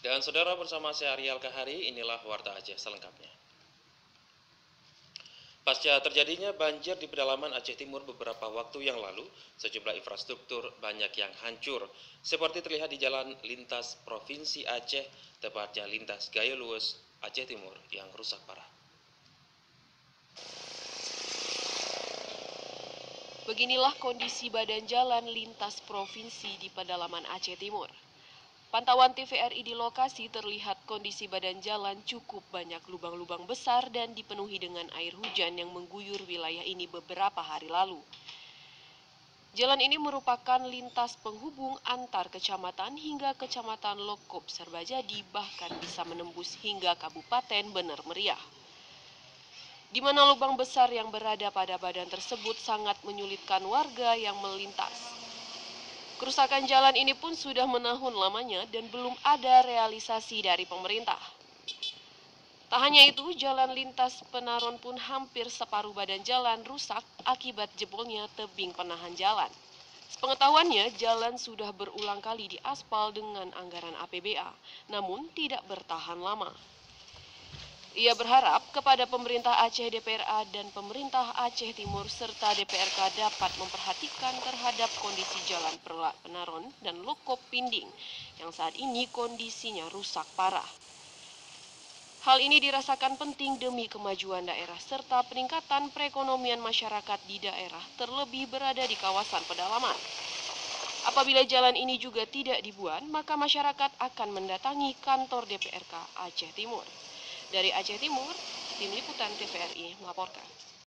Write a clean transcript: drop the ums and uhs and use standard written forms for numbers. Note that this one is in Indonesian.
Dan saudara, bersama saya Ariel Kahari, inilah Warta Aceh selengkapnya. Pasca terjadinya banjir di pedalaman Aceh Timur beberapa waktu yang lalu, sejumlah infrastruktur banyak yang hancur, seperti terlihat di jalan lintas Provinsi Aceh, tepatnya lintas Gaya Luwes, Aceh Timur yang rusak parah. Beginilah kondisi badan jalan lintas provinsi di pedalaman Aceh Timur. Pantauan TVRI di lokasi terlihat kondisi badan jalan cukup banyak lubang-lubang besar dan dipenuhi dengan air hujan yang mengguyur wilayah ini beberapa hari lalu. Jalan ini merupakan lintas penghubung antar kecamatan hingga kecamatan Lokop Serbajadi, bahkan bisa menembus hingga Kabupaten Bener Meriah, di mana lubang besar yang berada pada badan tersebut sangat menyulitkan warga yang melintas. Kerusakan jalan ini pun sudah menahun lamanya dan belum ada realisasi dari pemerintah. Tak hanya itu, jalan lintas Penaron pun hampir separuh badan jalan rusak akibat jebolnya tebing penahan jalan. Sepengetahuannya, jalan sudah berulang kali diaspal dengan anggaran APBA, namun tidak bertahan lama. Ia berharap kepada pemerintah Aceh DPRA dan pemerintah Aceh Timur serta DPRK dapat memperhatikan terhadap kondisi jalan Penaron dan Lokop Pinding yang saat ini kondisinya rusak parah. Hal ini dirasakan penting demi kemajuan daerah serta peningkatan perekonomian masyarakat di daerah, terlebih berada di kawasan pedalaman. Apabila jalan ini juga tidak dibuat, maka masyarakat akan mendatangi kantor DPRK Aceh Timur. Dari Aceh Timur, Tim Liputan TVRI melaporkan.